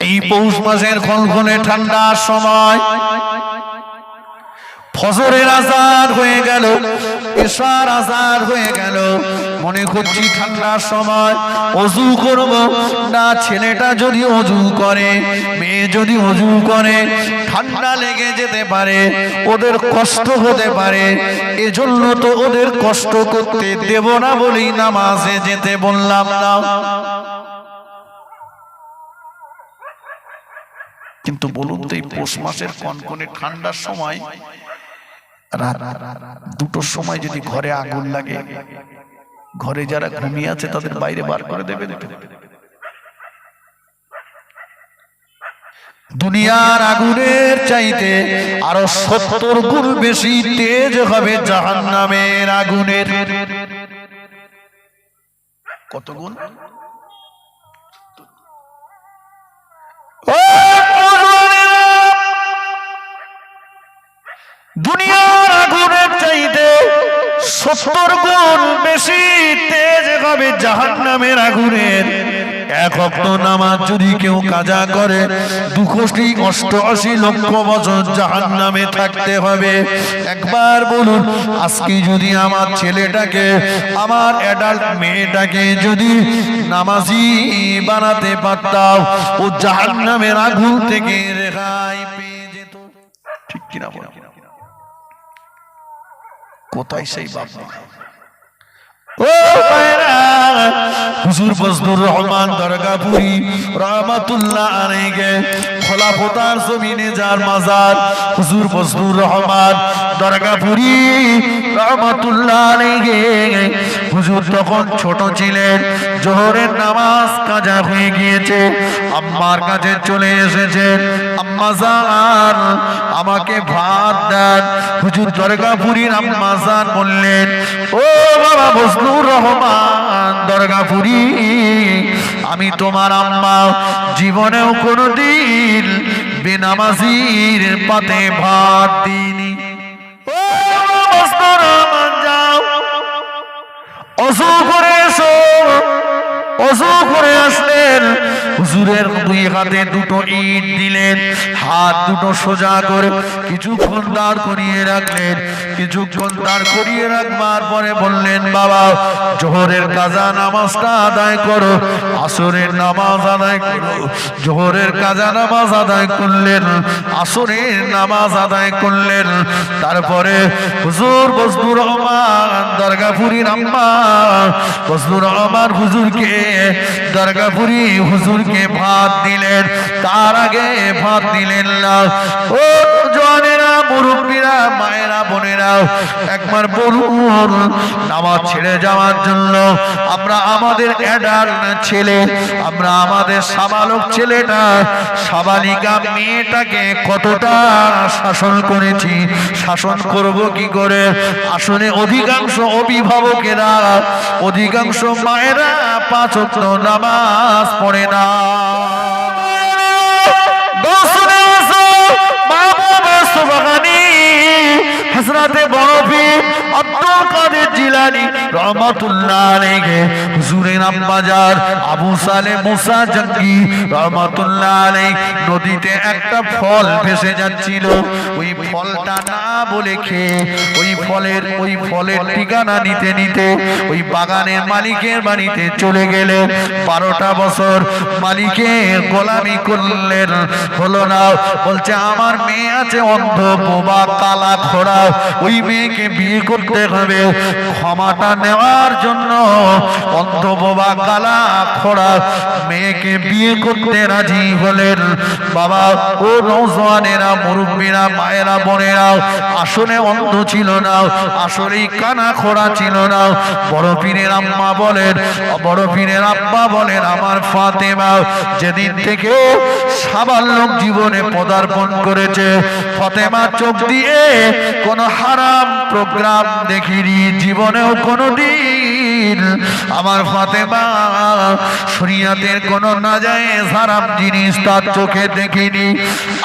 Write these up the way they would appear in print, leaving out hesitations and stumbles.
এই পৌষ মাসের খনখনে ঠান্ডার সময় ফজরের আজান হয়ে গেল, ইশার আজান হয়ে গেল, মনে করছি ঠান্ডার সময় ওযু করব না। ছেলেটা যদি ওযু করে, মেয়ে যদি ওযু করে, ঠান্ডা লেগে যেতে পারে, ওদের কষ্ট হতে পারে, এজন্য তো ওদের কষ্ট করতে দেব না বলেই নামাজে যেতে বললাম না। কিন্তু বলুন তো, এই পৌষ মাসের কনকনে ঠান্ডার সময় রাত 2টোর সময় যদি ঘরে আগুন লাগে, ঘরে যারা ঘুমিয়ে আছে তাদের বাইরে বার করে দেবেন? দুনিয়ার আগুনের চাইতে আরো 70 গুণ বেশি তেজ হবে জাহান্নামের আগুনের। কত গুণ? দুনিয়ার আগুনের চাইতে 70 গুণ বেশি তেজ হবে জাহান্নামের আগুনের। 1 ওয়াক্ত নামাজ যদি কেউ কাজা করে 2,88 লক্ষ বছর জাহান্নামে থাকতে হবে। একবার বলুন, আজকে যদি আমার ছেলেটাকে, আমার অ্যাডাল্ট মেয়েটাকে যদি নামাজি বানাতে পারতাম, ও জাহান্নামের আগুন থেকে রেহাই পেয়ে যেত। ঠিক কিনা বল? কোথায় সেই বাবা? ও ভাইরা, হুজুর ফজলুর রহমান দরগাপুরি রহমাতুল্লাহ আলাইহি খোলাফতার জমিনে যার মাজার, হুজুর ফজলুর রহমান দরগাপুরি রহমাতুল্লাহ আলাইহি, হুজুর তখন ছোট ছিলেন। জোহরের নামাজ কাজা হয়ে গিয়েছে, আম্মার কাছে চলে এসেছেন, আম্মা জান আমাকে ভাত দেন। হুজুর দরগাপুরির আম্মা জান বললেন, ও বাবা ফজলুর রহমান দরগাপুরি, আমি তোমার আম্মা জীবনেও কোনোদিন বেনামাজির পাতে ভাত দিইনি। ও ফজলুর রহমান, যাও ওযু করে এসো। ওযু করে আসলেন, হুজুরের 2 হাতে 2টো ইট দিলেন, হাত 2টো সোজা করে কিছুক্ষণ দাঁড় করিয়ে রাখলেন। কিছুক্ষণ দাঁড় করিয়ে রাখবার পরে বললেন, বাবা জোহরের কাজা নামাজটা আদায় করো, আসরের নামাজ আদায় করো। জোহরের কাজা নামাজ আদায় করলেন, আসরের নামাজ আদায় করলেন। তারপরে হুজুর ফজলুর রহমান দরগাপুরির আম্মা ফজলুর রহমান হুজুরকে, দরগাপুরি হুজুরকে ভাত দিলেন। তার আগে ভাত দিলেন না। ও জওয়ানেরা, মুরব্বীরা, মায়েরা, বোনেরা, একবার বলুন, নামাজ ছেড়ে যাওয়ার জন্য আমরা আমাদের অ্যাডাল্ট ছেলে, আমরা আমাদের সাবালক ছেলেটা, সাবালিকা মেয়েটাকে কতটা শাসন করেছি, শাসন করব কি করে? আসলে অধিকাংশ অভিভাবকেরা, অধিকাংশ মায়েরা 5 ওয়াক্ত নামাজ পড়ে না। হযরতে বরফি আব্দুল কাদের জিলানী রহমাতুল্লাহ আলাইহি, হুজুরের আম্মাজান আবু সালেহ মুসা জঙ্গি রহমাতুল্লাহ আলাইহি, নদীতে একটা ফল ভেসে যাচ্ছিল। ওই ফলটা না বলে খেয়ে ওই ফলের ঠিকানা নিতে নিতে ওই বাগানের মালিকের বাড়িতে চলে গেলেন। 12টা বছর মালিকের গোলামি করলেন, হলো না। বলছে, আমার মেয়ে আছে অন্ধ, বোবা, কালা, খোড়া, ওই মেয়েকে বিয়ে করতে হবে। ক্ষমাটা নেওয়ার জন্য অন্ধ, বোবা, কালা, খোড়া মেয়েকে বিয়ে করতে রাজি হলেন। বাবা ও নওজওয়ানেরা, মুরব্বীরা, মায়েরা, বোনেরা, আসলে অন্ধ ছিল না, আসলেই কানা খোড়া ছিল না। বড় পীরের আম্মা বলেন, বড় পীরের আব্বা বলেন, আমার ফাতেমা যেদিন থেকে সাবালক জীবনে পদার্পণ করেছে, ফাতেমা চোখ দিয়ে কোন হারাম প্রোগ্রাম দেখিনি, জীবনেও কোনদিন আমার ফাতেমা শরিয়াতের কোন নাজায়েজ হারাম জিনিস তার চোখে দেখিনি।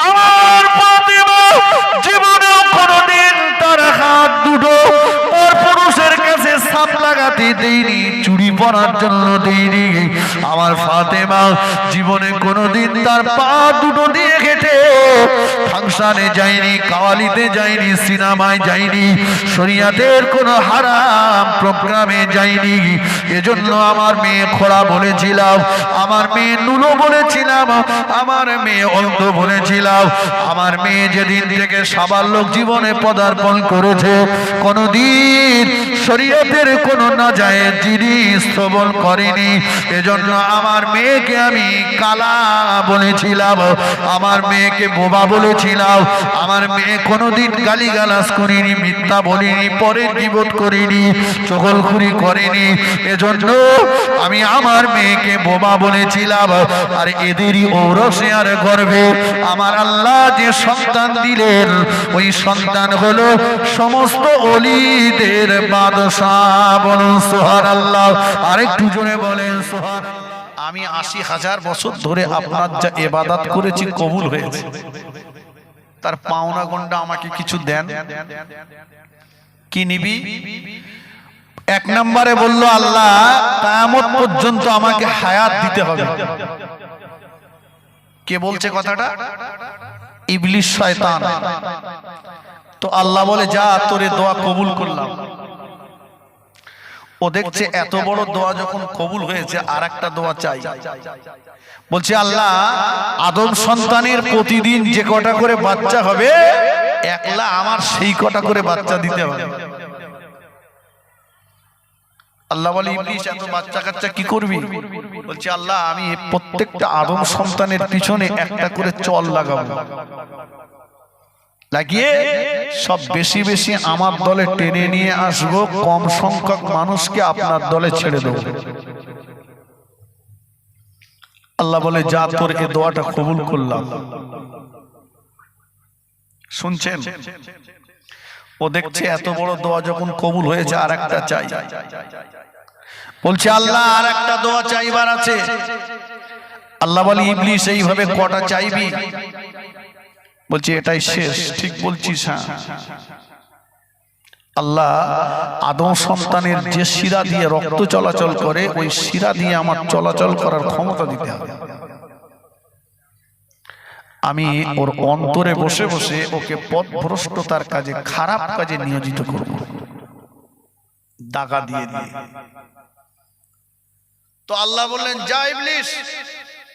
আমার ফাতেমা জীবনেও কোনদিন তার হাত দুটো পরপুরুষের কাছে সাপ লাগাতে দেইনি, চুড়ি পরার জন্য দেইনি। আমার ফাতেমা জীবনে কোনোদিন তার পা দুটো দিয়ে হেঁটে ফাংশনে যায়নি, কাওয়ালিতে যায়নি, সিনেমায় যায়নি, শরিয়াতের কোনো হারাম প্রোগ্রামে যায়নি। এজন্য আমার মেয়ে খোড়া বলেছিলাম, আমার মেয়ে নুলো বলেছিলাম, আমার মেয়ে অন্ধ বলেছিলাম। আমার মেয়ে যেদিন থেকে সাবালক জীবনে পদার্পণ করেছে, কোনদিন শরীয়তের কোনো নাজায়েজ জিনিস শ্রবণ করেনি। এজন্য আমার মেয়েকে আমি কালা বলেছিলাম, আমার মেয়েকে বোবা বলেছিলাম। আমার মেয়ে কোনোদিন গালিগালাজ করিনি, মিথ্যা বলিনি, পরের গীবত করিনি, চগলখুরি করেনি। এজন্য আমি আমার মেয়েকে বোবা বলেছিলাম। আর এদেরই ঔরসে আর গর্ভে আমার আল্লাহ যে সন্তান দিলেন, ওই সন্তান হলো সমস্ত ওলিদের বাদশাহ। বলুন সুবহানাল্লাহ। আরেকটু জোরে বলেন সুবহানাল্লাহ। আমি ৮০,০০০ বছর ধরে আপনার যা ইবাদত করেছি কবুল হয়েছে, তার পাওনা গন্ডা আমাকে কিছু দেন। কি নিবি? এক নম্বরে বলল, আল্লাহ কিয়ামত পর্যন্ত আমাকে হায়াত দিতে হবে। কে বলছে কথাটা? ইবলিস শয়তান। তো আল্লাহ বলে, যা তোরে দোয়া কবুল করলাম। ও দেখছে এত বড় দোয়া যখন কবুল হয়েছে, আর একটা দোয়া চাই। বলছে, আল্লাহ আদম সন্তানের প্রতিদিন যে কটা করে বাচ্চা হবে, একলা আমার সেই কটা করে বাচ্চা দিতে হবে। আল্লাহ বলে, ইবলিস এত বাচ্চা কাচ্চা কি করবি? বলছে, আল্লাহ আমি প্রত্যেকটা আদম সন্তানের পিছনে একটা করে চল লাগাবো, লাগিয়ে সব বেশি বেশি আমার দলে টেনে নিয়ে আসবো, কম সংখ্যক মানুষকে আপনার দলে ছেড়ে দেবো। আল্লাহ বলে, যা তোর এই দোয়াটা কবুল করলাম। শুনছেন? ও দেখছে এত বড় দোয়া যখন কবুল হয়েছে, আর একটা চাই। বলছে, আল্লাহ আর একটা দোয়া চাইবার আছে। আল্লাহ বলে, ইবলিস এইভাবে কটা চাইবি? বলছে, এটাই শেষ। ঠিক বলছিস? হ্যাঁ। আল্লাহ আদম সন্তানের যে শিরা দিয়ে রক্ত চলাচল করে, ওই শিরা দিয়ে আমার চলাচল করার ক্ষমতা দিতে হবে। আমি ওর অন্তরে বসে বসে ওকে পথভ্রষ্টতার কাজে, খারাপ কাজে নিয়োজিত করব, দাগা দিয়ে দিয়ে। তো আল্লাহ বললেন, যা ইবলিস,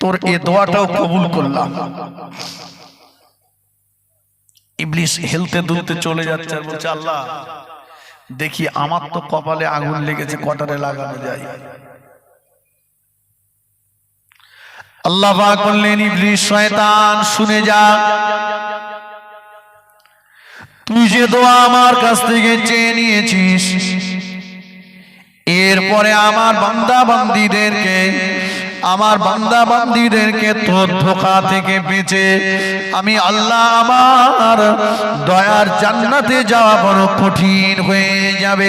তোর এই দোয়াটাও কবুল করলাম। ইবলিস হেলতে দুলতে চলে যাচ্ছে আর বলছে, আল্লাহ দেখি আমার তো কপালে আগুন লেগেছে, কটারে লাগানো যায়। আল্লাহ পাক বললেন, ইবলিস শয়তান শুনে যা, তুই যে দোয়া আমার কাছ থেকে চেয়ে নিয়েছিস, এরপরে আমার বান্দা বান্দীদেরকে তোর ধোঁকা থেকে বেঁচে আমি আল্লাহ আমার দয়ার জান্নাতে যাওয়া বড় কঠিন হয়ে যাবে।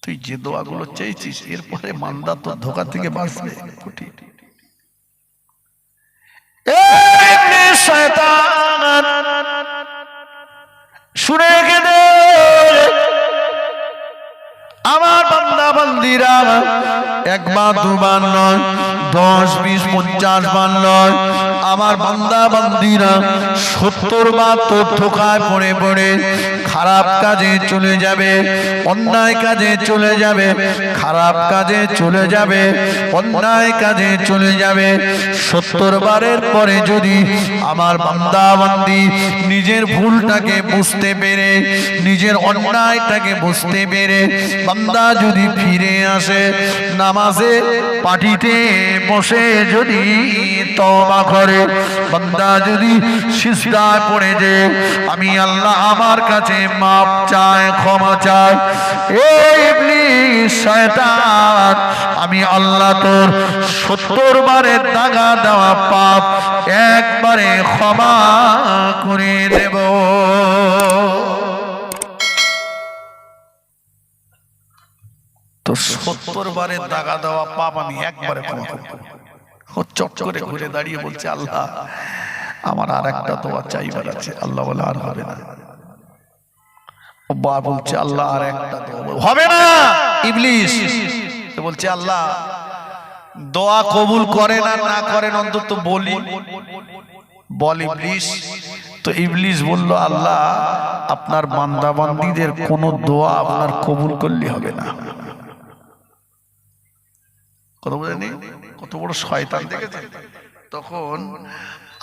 তুই যে দোয়াগুলো চেয়েছিস, এরপরে বান্দা তোর ধোঁকা থেকে বাঁচবে কঠিন। শয়তান শুনে রেখে দে, আমার বান্দা বান্দীরা একবার দুবার নয়, 10, 20, 50 বার নয়, আমার বান্দা বান্দীরা 70 বার তোর ধোঁকায় পড়ে পড়ে খারাপ কাজে চলে যাবে, অন্যায় কাজে চলে যাবে, খারাপ কাজে চলে যাবে, অন্যায় কাজে চলে যাবে। 70 বারের পরে যদি আমার বান্দা বান্দী নিজের ভুলটাকে বুঝতে পেরে, নিজের অন্যায়টাকে বুঝতে পেরে বান্দা যদি ফিরে আসে, নামাজে পাটিতে বসে যদি তওবা করে, বান্দা যদি সিজদায় পড়ে যে আমি আল্লাহ আমার কাছে মাপ চায়, ক্ষমা চায়, এই ইবলিস শয়তান আমি আল্লাহ তোর 70 বারের দাগা দেওয়া পাপ একবারে ক্ষমা করে দেব। তো 70 বারের দাগা দেওয়া পাপ আমি একবারে ক্ষমা করব। ও চট করে ঘুরে দাঁড়িয়ে বলছে, আল্লাহ আমার আর একটা দোয়া চাইবার আছে। আল্লাহ বলে, আর হবে না। বা বলছে আল্লাহ আর একটা দোয়া হবে না। ইবলিস বলছে আল্লাহ দোয়া কবুল করেন আর না করেন অন্তত বলি, বল ইবলিস। তো ইবলিস বলল আল্লাহ আপনার বান্দা বান্দীদের কোন দোয়া আপনার কবুল করলে হবে না। কত বুঝেনি, কত বড় শয়তান দেখেছেন। তখন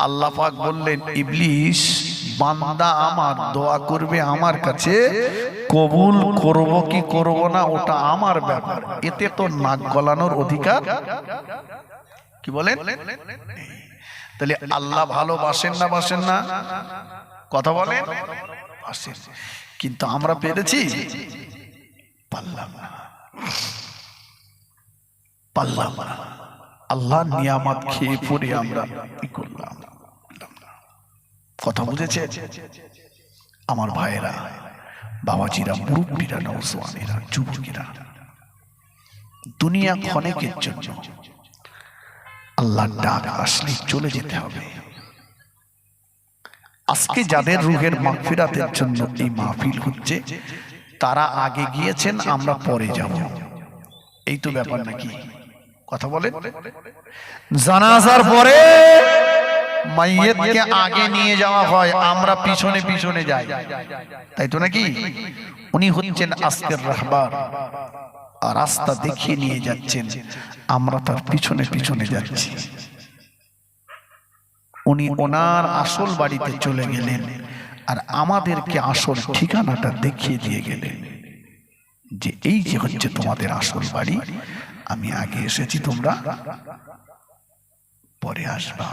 আল্লাহ পাক বললেন ইবলিস বান্দা আমার দোয়া করবে আমার কাছে, কবুল করব কি করব না ওটা আমার ব্যাপার, এতে তো নাক গলানোর অধিকার কি বলেন। তাহলে আল্লাহ ভালোবাসেন না বাসেন না, কথা বলেন বাসেন, কিন্তু আমরা পেরেছি পারলাম না, পারলাম না। আল্লাহ নিয়ামত খেয়ে পড়ে আমরা কি করলাম, কথা বুঝেছে আমার ভাইয়েরা, বাবাজিরা, মুরব্বীরা, নওজওয়ানেরা, যুবকেরা। দুনিয়া ক্ষণিকের জন্য, আল্লাহর ডাক আসলে চলে যেতে হবে। আজকে যাদের রুহের মাগফিরাতের জন্য এই মাহফিল হচ্ছে তারা আগে গিয়েছেন, আমরা পরে যাব, এই তো ব্যাপার নাকি, কথা বলেন। জানাজার পরে মাইয়িতকে আগে নিয়ে যাওয়া হয়, আমরা পিছনে পিছনে যাই, তাই তো নাকি। উনি হচ্ছেন আজকের রাহবার, আর রাস্তা দেখিয়ে নিয়ে যাচ্ছেন, আমরা তার পিছনে পিছনে যাচ্ছি। উনি ওনার আসল বাড়িতে চলে গেলেন আর আমাদেরকে আসল ঠিকানাটা দেখিয়ে দিয়ে গেলেন যে এই যে হচ্ছে তোমাদের আসল বাড়ি, আমি আগে এসেছি, তোমরা পরে আসবা,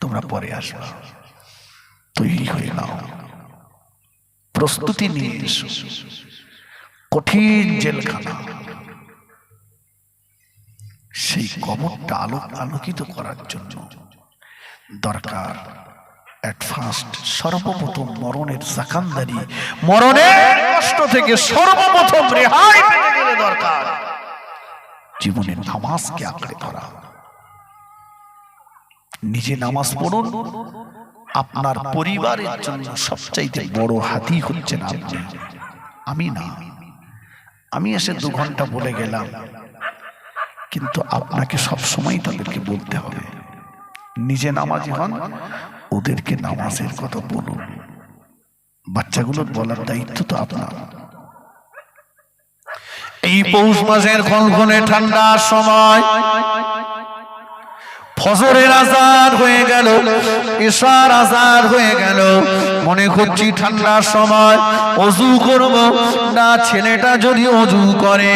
তোমরা পরে আসবা, তৈরি হয়ে নাও, প্রস্তুতি নিয়ে এসো। কঠিন জেলখানা, সেই কবরটা আলোকিত করার জন্য দরকার এট ফার্স্ট সর্বপ্রথম মরণের জাকান্দারি, মরণের কষ্ট থেকে সর্বপ্রথম রেহাই পেতে গেলে দরকার জীবনের নামাজকে আঁকড়ে ধরা। নিজে নামাজ পড়ুন, আপনার পরিবারের জন্য সবচাইতে বড় হাতি হচ্ছেন আপনি, আমি না। আমি এসে 2 ঘন্টা বলে গেলাম, কিন্তু আপনাকে সবসময় তাদেরকে বলতে হবে নিজে নামাজি হন, ওদেরকে নামাজের কথা বলুন, বাচ্চাগুলোর বলার দায়িত্ব তো আপনার। এই পৌষ মাসের খনখনে ঠান্ডার সময় ফজরের আজান হয়ে গেল, ইশার আজান হয়ে গেল, মনে করছি ঠান্ডার সময় ওযু করব না, ছেলেটা যদি ওযু করে,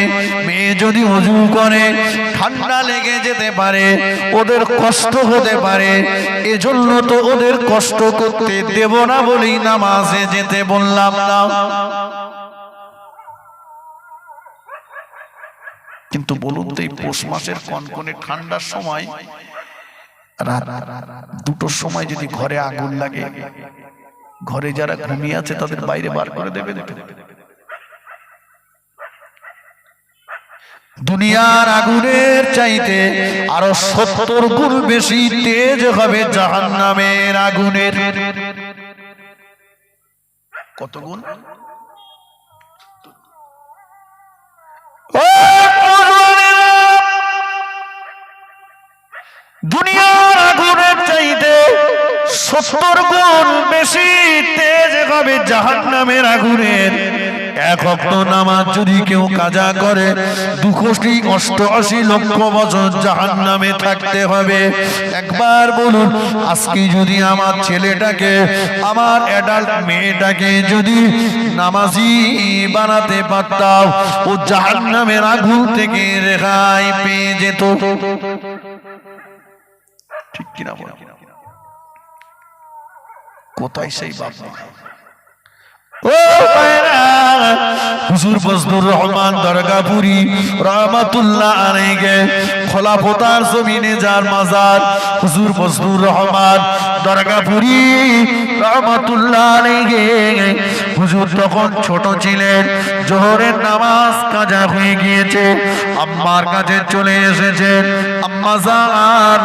মেয়ে যদি ওযু করে, ঠান্ডা লেগে যেতে পারে, ওদের কষ্ট হতে পারে, এজন্য তো ওদের কষ্ট করতে দেব না বলেই নামাজে যেতে বললাম না। কিন্তু বলুন তো এই পৌষ মাসের কনকনে ঠান্ডার সময় রাত 2টোর সময় যদি ঘরে আগুন লাগে, ঘরে যারা ঘুমিয়ে আছে তাদের বাইরে বার করে দেবে। দুনিয়ার আগুনের চাইতে আরো 70 গুণ বেশি তেজ হবে জাহান্নামের আগুনের। কত গুণ? দুনিয়ার আগুনের চাইতে 70 গুণ বেশি তেজ হবে জাহান্নামের আগুনের। 1 ওয়াক্ত নামাজ যদি কেউ কাজা করে 2,88 লক্ষ বছর জাহান্নামে থাকতে হবে। একবার বলুন, আজকে যদি আমার ছেলেটাকে, আমার অ্যাডাল্ট মেয়েটাকে যদি নামাজি বানাতে পারতাম, ও জাহান্নামের আগুন থেকে রেহাই পেয়ে যেত। ঠিক কিনা বল? কোথায় সেই বাবা? ও ভাইরা, হুজুর ফজলুর রহমান দরগাপুরি রহমাতুল্লাহ আলাইহি খোলাফতার জমিনে যার মাজার হুজুর ফজলুর রহমান দরগাপুরি রহমাতুল্লাহ আলাইহি, হুজুর তখন ছোট ছিলেন, জোহরের নামাজ কাজা হয়ে গিয়েছে, আম্মার কাছে চলে এসেছেন, আম্মা জান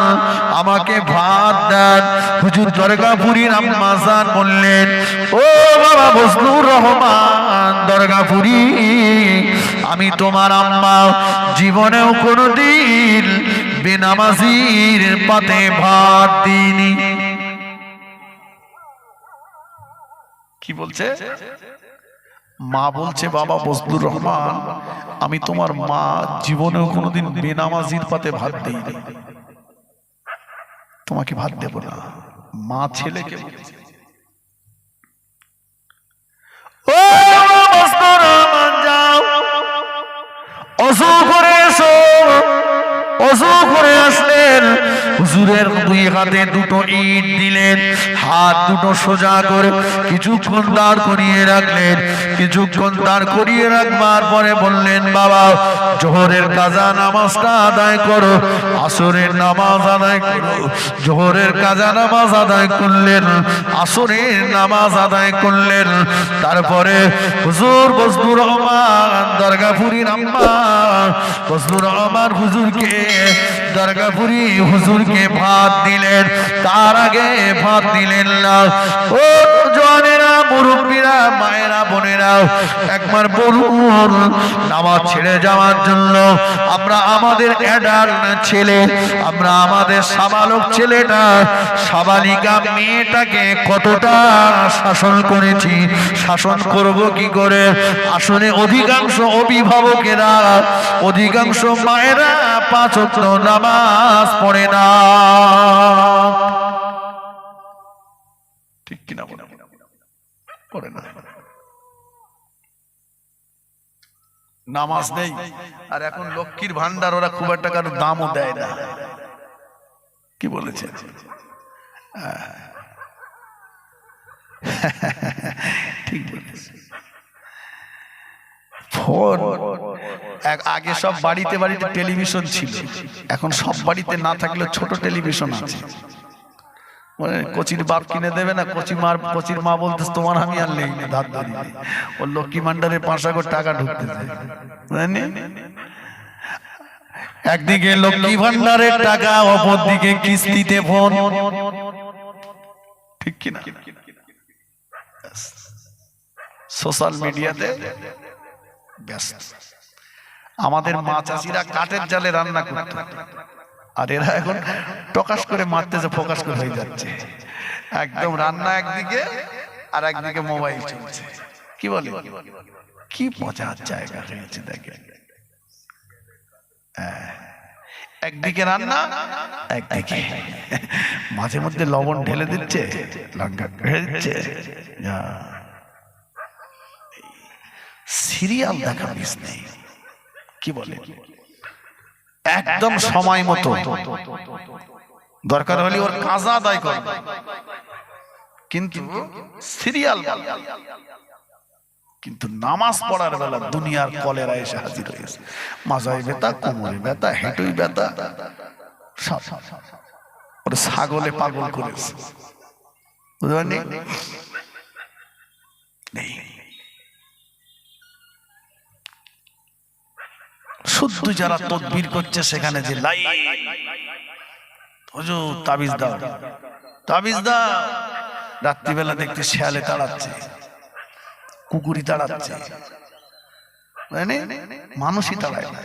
আমাকে ভাত দেন। হুজুর দরগাপুরীর আম্মা জান বললেন, ও বাবা ফজলুর রহমান দরগাপুরি, আমি তোমার আম্মা, জীবনেও কোনোদিন বেনামাজির পাতে ভাত দিইনি। কি বলছে? মা বলছে, বাবা ফজলুর রহমান, আমি তোমার মা, জীবনেও কোনোদিন বেনামাজির পাতে ভাত দিইনি, তোমাকে ভাত দেব না। মা ছেলেকে বলছে, ও ফজলুর রহমান যাও, অজু করে এসো। অজু করে আসলেন, হুজুরের দুই হাতে দুটো ইট দিলেন, হাত দুটো সোজা করে কিছুক্ষণ দাঁড় করিয়ে রাখলেন। কিছুক্ষণ দাঁড় করিয়ে রাখবার পরে বললেন, বাবা জোহরের কাজা নামাজটা আদায় করো, আসরের নামাজ আদায় করো। জোহরের কাজা নামাজ আদায় করলেন, আসরের নামাজ আদায় করলেন। তারপরে হুজুর ফজলুর রহমান দরগাপুরীর আম্মা ফজলুর রহমান হুজুরকে দরগাপুরি হুজুরকে ভাত দিলেন। তার আগে ভাত দিলেন না। ও জওয়ানেরা, মুরব্বীরা, মায়েরা, বোনেরা, একবার বলুন, নামাজ ছেড়ে যাওয়ার জন্য আমরা আমাদের অ্যাডাল্ট ছেলে, আমরা আমাদের সাবালক ছেলেটা, সাবালিকা মেয়েটাকে কতটা শাসন করেছি, শাসন করব কি করে? আসলে অধিকাংশ অভিভাবকেরা, অধিকাংশ মায়েরা 5 ওয়াক্ত নামাজ পড়ে না। ঠিক কিনা? পড়ে না, নামাজ নেই। আর এখন লক্ষ্মীর ভান্ডার ওরা খুব একটা কারো দামও দেয় না। কি বলেছে? ঠিক বলেছে। ফোন আগে সব বাড়িতে বাড়িতে টেলিভিশন ছিল, এখন সব বাড়িতে না থাকলে ছোট টেলিভিশন আছে। কচির বাপ কিনে দেবে না, কচির মা বলতে, তোমার আমি আর নেই না, ধার ধরি, ওর লক্ষ্মী ভান্ডারে 5 করে টাকা ঢুকতেছে। একদিকে লক্ষ্মী ভান্ডারের টাকা, অপর দিকে কিস্তিতে ফোন। ঠিক কিনা? সোশ্যাল মিডিয়াতে ব্যস্ত। আমাদের মা চাষিরা কাঠের জালে রান্না করত, আর এরা এখন প্রকাশ করে মারতেছে, ফোকাস করে হয়ে যাচ্ছে। একদম রান্না একদিকে, আর একদিকে মোবাইল চলছে। কি বলে? কি মজার জায়গা হয়েছে দেখে। একদিকে রান্না, একদিকে মাঝে মধ্যে লবণ ঢেলে দিচ্ছে, লঙ্কা ঢেলে দিচ্ছে। সিরিয়াল দেখা মিস নেই। কি বলে? একদম সময় মতো, দরকার হলে ওর কাজা আদায় করবে, কিন্তু সিরিয়াল। কিন্তু নামাজ পড়ার বেলা দুনিয়ার কলেরা এসে হাজির হয়েছে। মাজায় ব্যথা, কোমরে ব্যথা, হেঁটুই ব্যথা, সব ওর ছাগলে পাগল করেছে। বুঝতে পারেন? নেই। শুদ্ধ যারা তদবির করছে, সেখানে যে লাই হুজুর তাবিজ দাও, তাবিজ দাও, রাত্রিবেলা দেখতে শেয়ালে তাড়াচ্ছে, কুকুরি তাড়াচ্ছে, মানুষই তাড়ায় না।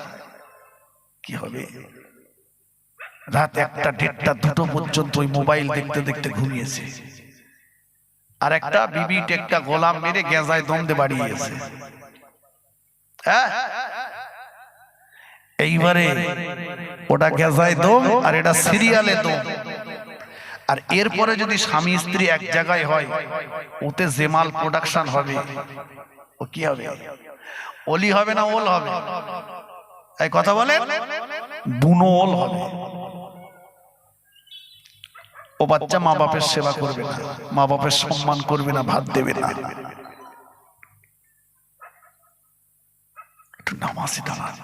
কি হবে? রাত 1টা, 1:30, 2টো পর্যন্ত ওই মোবাইল দেখতে দেখতে ঘুমিয়েছে। আর একটা বিবি একটা গোলাম মেরে গেঁজায় দম দিয়ে বাড়িয়েছে। হ্যাঁ, এইবারে ওটা গেঁজায় দম, আর এটা সিরিয়ালে দম। আর এরপরে যদি স্বামী স্ত্রী এক জায়গায় হয়, ওতে জেমাল প্রোডাকশন হবে। ও কি হবে? ওলি হবে না ওল হবে? এই কথা বলেন, বুনো ওল হবে। ও বাচ্চা মা বাপের সেবা করবে না, মা বাপের সম্মান করবে না, ভাত দেবে না। একটু নামাজে দাঁড়ান।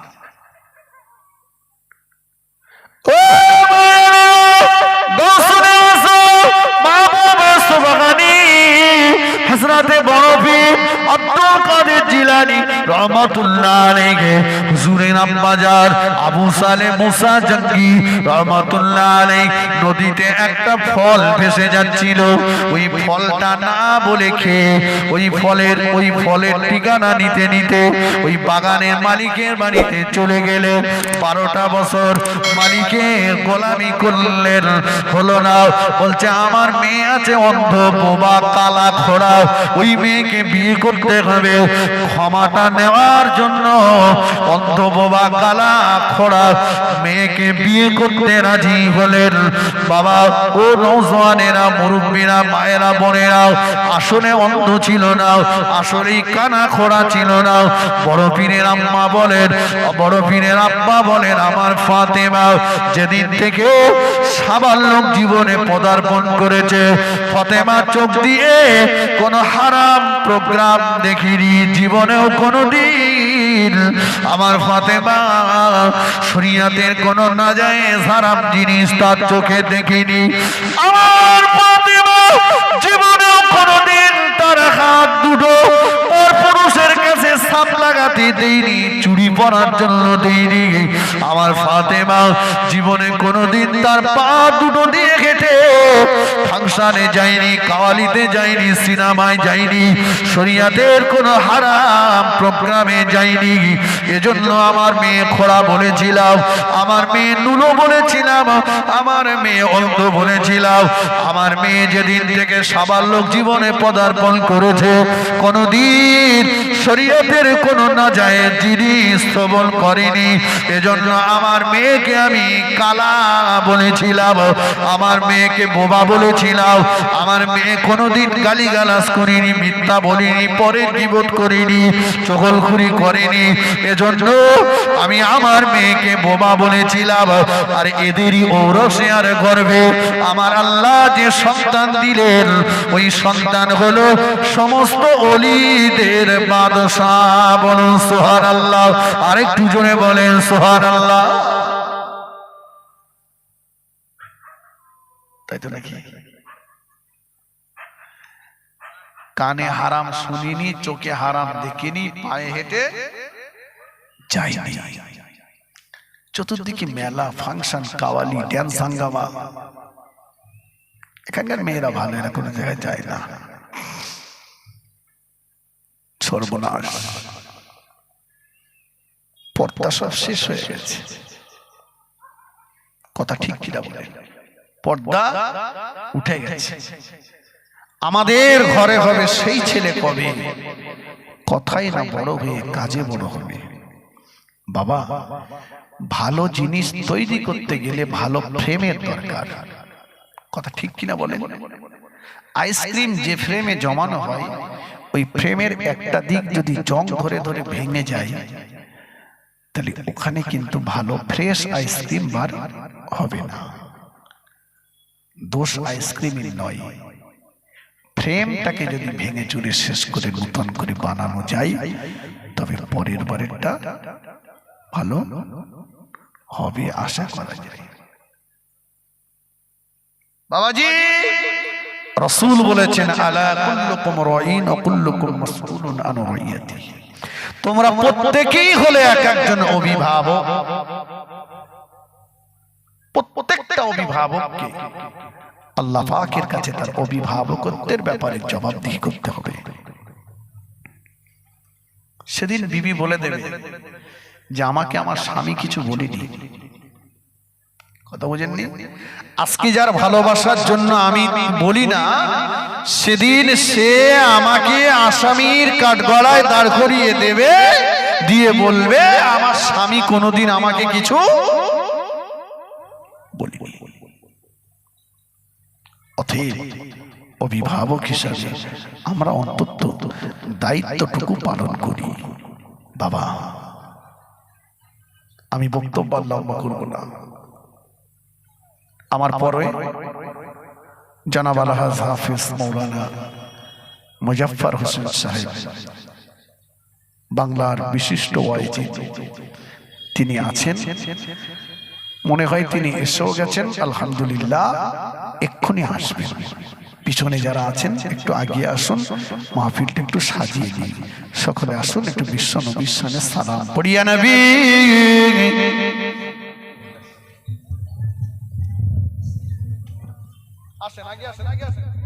জিলানী রহমাতুল্লাহ আলাইহি হুজুরের আম্মাজান আবু সালে মুসা জঙ্গি রহমাতুল্লাহ আলাইহি নদীতে একটা ফল ভেসে যাচ্ছিল। ওই ফলটা না বলে খেয়ে ওই ফলের ঠিকানা নিতে নিতে ওই বাগানের মালিকের বাড়িতে চলে গেলেন। 12টা বছর মালিকের গোলামি করলেন, হলো না। বলছে আমার মেয়ে আছে অন্ধ বোবা কালা খোড়া, ওই মেয়েকে বিয়ে করতে হবে। ক্ষমাটা নেওয়ার জন্য অন্ধ বোবা কালা খোড়া মেয়েকে বিয়ে করতে রাজি হলেন। বাবা ও নওজওয়ানেরা, মুরব্বীরা, মায়েরা, বোনেরা, আসলে অন্ধ ছিল না, আসলেই কানা খোড়া ছিল না। বড় পীরের আম্মা বলেন, বড় পীরের আব্বা বলেন, আমার ফাতেমা যেদিন থেকে সাবালক জীবনে পদার্পণ করেছে, ফাতেমা চোখ দিয়ে কোনো হারাম প্রোগ্রাম দেখিনি, জীবনেও কোনোদিন আমার ফাতেমা শরিয়াতের কোনো নাজায়েজ হারাম জিনিস তার চোখে দেখিনি। আমার ফাতেমা জীবনেও কোনোদিন তার হাত দুটো ওর পুরুষের কাছে সাপ লাগাতে দেয়নি, চুরি পরার জন্য দেয়নি। আমার ফাতেমা জীবনে কোনোদিন তার পা দুটো দিয়ে হেঁটে ফাংশনে যায়নি, কাওয়ালিতে যায়নি, সিনেমায় যায়নি, শরিয়াতের কোনো হারাম প্রোগ্রামে যায়নি। এজন্য আমার মেয়ে খোড়া বলেছিলাম, আমার মেয়ে নুলো বলেছিলাম, আমার মেয়ে অন্ধ বলেছিলাম। আমার মেয়ে যেদিন থেকে সাবালক জীবনে পদার্পণ করেছে, কোনোদিন শরীয়তের কোনো নাজায়েজ জিনিস শ্রবণ করেনি। এজন্য আমার মেয়েকে আমি কালা বলেছিলাম, আমার মেয়েকে বোবা বলেছিলাম। আমার মেয়ে কোনোদিন গালিগালাজ করেনি, মিথ্যা বলিনি, পরের গীবত করেনি, চগলখুরি করেনি। এজন্য আমি আমার মেয়েকে বোবা বলেছিলাম। আর এদেরই ঔরসে আর গর্ভে আমার আল্লাহ যে সন্তান দিলেন, ওই সন্তান হলো সমস্ত ওলিদের বাদশাহ। বলুন সুবহানাল্লাহ, আরেকটু জোরে বলেন সুবহানাল্লাহ। তাই তো নাকি? কানে হারাম শুনিনি, চোখে হারাম দেখিনি, পায়ে হেঁটে যাইনি। চতুর্দিকে মেলা, ফাংশন, কাওয়ালি, ড্যান্স, হাঙ্গামা। এখানকার মেয়েরা ভালো, এরা কোনো জায়গায় যায় না। সর্বনাশ, পর্দা সব শেষ হয়ে গেছে। কথা ঠিক কিনা বলে? পর্দা উঠে গেছে। আমাদের ঘরে হবে সেই ছেলে কবে? কথাই না বড় হয়ে কাজে বড় হবে। বাবা, ভালো জিনিস তৈরি করতে গেলে ভালো ফ্রেমের দরকার। কথা ঠিক কিনা বলেন? আইসক্রিম যে ফ্রেমে জমানো হয়, ওই ফ্রেমের একটা দিক যদি জং ধরে ধরে ভেঙে যায়, তাহলে ওখানে কিন্তু ভালো ফ্রেশ আইসক্রিম বার হবে না। দোষ আইসক্রিমের নয়, ফ্রেমটাকে যদি ভেঙে চুরে শেষ করে নতুন করে বানানো যায়, তবে পরের বারেরটা ভালো হবে আশা করা যায়। বাবাজি, রাসূল বলেছেন, আলা কুল্লুকুম রাঈন ওয়া কুল্লুকুম মাসউলুন আন রাইয়াতিহি। তোমরা প্রত্যেকেই হলে এক একজন অভিভাবক। প্রত্যেকটা অভিভাবককে আল্লাহ পাকের কাছে তার অভিভাবকত্বের ব্যাপারে জবাবদিহি করতে হবে। সেদিন বিবি বলে দেবে যে আমাকে আমার স্বামী কিছু বলেনি। কথা বুঝেননি? আজকে যার ভালোবাসার জন্য আমি বলি না, সেদিন সে আমাকে আসামির কাঠগড়ায় দাঁড় করিয়ে দেবে, দিয়ে বলবে আমার স্বামী কোনোদিন আমাকে কিছু বলেনি। অতএব অভিভাবক হিসাবে আমরা অন্তত দায়িত্বটুকু পালন করি। বাবা, আমি বক্তব্য লম্বা করব না। আমার পরে জনাব আলহাজ হাফিজ মৌলানা মুজাফফর হোসেন সাহেব, বাংলার বিশিষ্ট ওয়াইজি, তিনি আছেন। মনে হয় তিনি এসেও গেছেন। আলহামদুলিল্লাহ, এক্ষুনি আসবেন। পিছনে যারা আছেন একটু আগিয়ে আসুন, মাহফিলটা একটু সাজিয়ে দিই। সকলে আসুন একটু বিশ্ব নবীর শানে সালাম পড়িয়া নবী। আসেন আগে আসেন আগে আসেন।